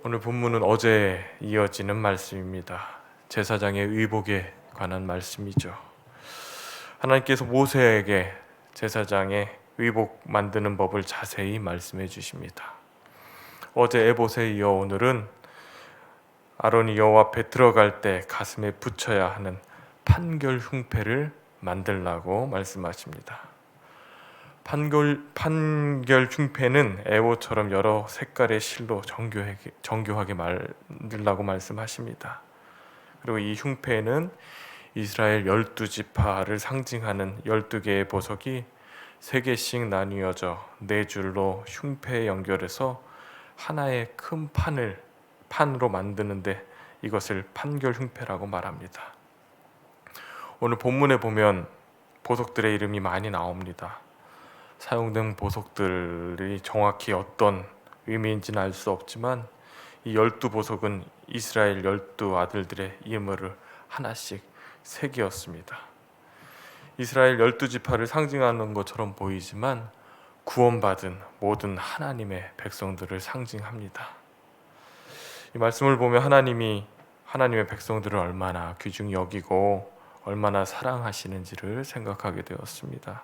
오늘 본문은 어제에 이어지는 말씀입니다. 제사장의 의복에 관한 말씀이죠. 하나님께서 모세에게 제사장의 의복 만드는 법을 자세히 말씀해 주십니다. 어제 에봇에 이어 오늘은 아론이 여호와 앞에 들어갈 때 가슴에 붙여야 하는 판결 흉패를 만들라고 말씀하십니다. 판결 흉패는 에봇처럼 여러 색깔의 실로 정교하게 만들라고 말씀하십니다. 그리고 이 흉패는 이스라엘 12지파를 상징하는 12개의 보석이 3개씩 나뉘어져 4줄로 흉패에 연결해서 하나의 큰 판으로 만드는데 이것을 판결 흉패라고 말합니다. 오늘 본문에 보면 보석들의 이름이 많이 나옵니다. 사용된 보석들이 정확히 어떤 의미인지는 알 수 없지만 이 12보석은 이스라엘 12아들들의 이름을 하나씩 새기었습니다. 이스라엘 12지파를 상징하는 것처럼 보이지만 구원받은 모든 하나님의 백성들을 상징합니다. 이 말씀을 보면 하나님의 백성들을 얼마나 귀중히 여기고 얼마나 사랑하시는지를 생각하게 되었습니다.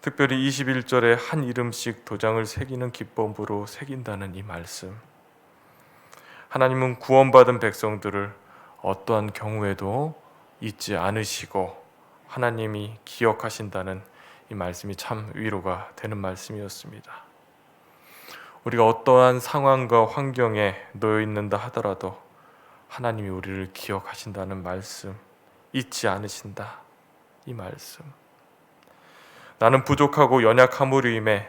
특별히 21절에 한 이름씩 도장을 새기는 기법으로 새긴다는 이 말씀. 하나님은 구원받은 백성들을 어떠한 경우에도 잊지 않으시고 하나님이 기억하신다는 이 말씀이 참 위로가 되는 말씀이었습니다. 우리가 어떠한 상황과 환경에 놓여 있는다 하더라도 하나님이 우리를 기억하신다는 말씀, 잊지 않으신다 이 말씀. 나는 부족하고 연약함으로 인해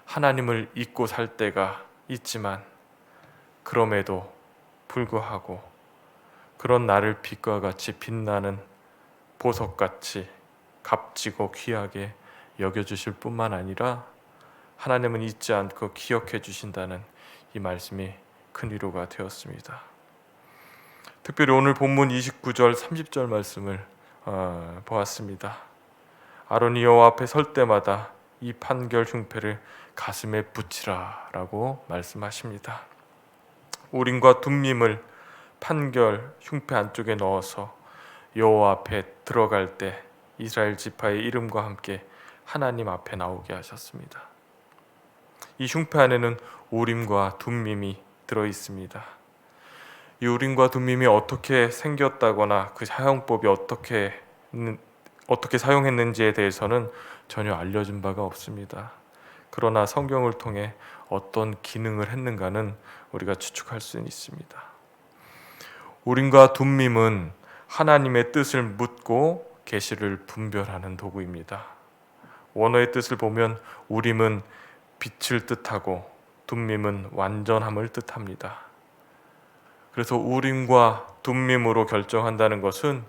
하나님을 잊고 살 때가 있지만 그럼에도 불구하고 그런 나를 빛과 같이 빛나는 보석같이 값지고 귀하게 여겨주실 뿐만 아니라 하나님은 잊지 않고 기억해 주신다는 이 말씀이 큰 위로가 되었습니다. 특별히 오늘 본문 29절 30절 말씀을 보았습니다. 아론이 여호와 앞에 설 때마다 이 판결 흉패를 가슴에 붙이라 라고 말씀하십니다. 우림과 둠밈을 판결 흉패 안쪽에 넣어서 여호와 앞에 들어갈 때 이스라엘 지파의 이름과 함께 하나님 앞에 나오게 하셨습니다. 이 흉패 안에는 우림과 둠밈이 들어 있습니다. 이 우림과 둠밈이 어떻게 생겼다거나 그 사용법이 어떻게 사용했는지에 대해서는 전혀 알려진 바가 없습니다. 그러나 성경을 통해 어떤 기능을 했는가는 우리가 추측할 수 있습니다. 우림과 둠밈은 하나님의 뜻을 묻고 계시를 분별하는 도구입니다. 원어의 뜻을 보면 우림은 빛을 뜻하고 둠밈은 완전함을 뜻합니다. 그래서 우림과 둠밈으로 결정한다는 것은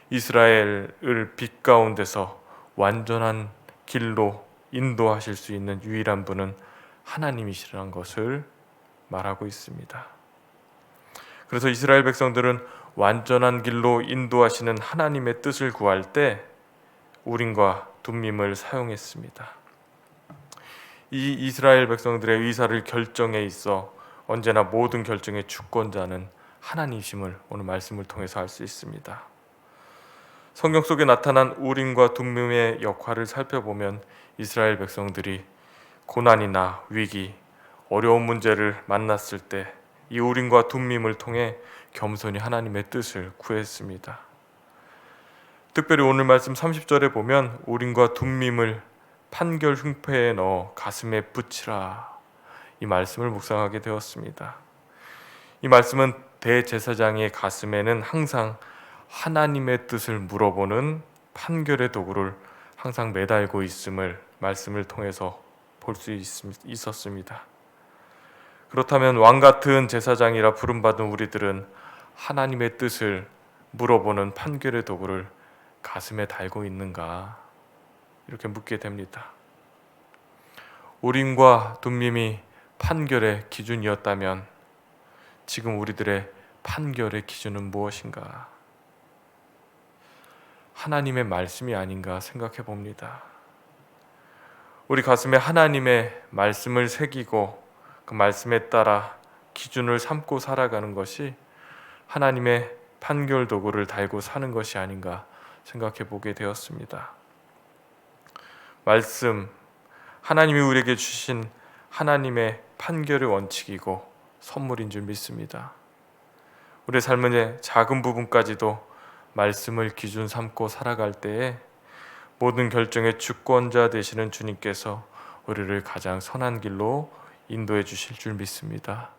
이스라엘을 빛 가운데서 완전한 길로 인도하실 수 있는 유일한 분은 하나님이시라는 것을 말하고 있습니다. 그래서 이스라엘 백성들은 완전한 길로 인도하시는 하나님의 뜻을 구할 때 우림과 둠밈을 사용했습니다. 이 이스라엘 백성들의 의사를 결정에 있어 언제나 모든 결정의 주권자는 하나님이심을 오늘 말씀을 통해서 알 수 있습니다. 성경 속에 나타난 우림과 둠밈의 역할을 살펴보면 이스라엘 백성들이 고난이나 위기, 어려운 문제를 만났을 때 이 우림과 둠밈을 통해 겸손히 하나님의 뜻을 구했습니다. 특별히 오늘 말씀 30절에 보면 우림과 둠밈을 판결 흉패에 넣어 가슴에 붙이라 이 말씀을 묵상하게 되었습니다. 이 말씀은 대제사장의 가슴에는 항상 하나님의 뜻을 물어보는 판결의 도구를 항상 매달고 있음을 말씀을 통해서 볼 수 있었습니다. 그렇다면 왕같은 제사장이라 부름받은 우리들은 하나님의 뜻을 물어보는 판결의 도구를 가슴에 달고 있는가 이렇게 묻게 됩니다. 우림과 둠밈이 판결의 기준이었다면 지금 우리들의 판결의 기준은 무엇인가? 하나님의 말씀이 아닌가 생각해 봅니다. 우리 가슴에 하나님의 말씀을 새기고 그 말씀에 따라 기준을 삼고 살아가는 것이 하나님의 판결 도구를 달고 사는 것이 아닌가 생각해 보게 되었습니다. 말씀, 하나님이 우리에게 주신 하나님의 판결의 원칙이고 선물인 줄 믿습니다. 우리의 삶의 작은 부분까지도 말씀을 기준 삼고 살아갈 때에 모든 결정의 주권자 되시는 주님께서 우리를 가장 선한 길로 인도해 주실 줄 믿습니다.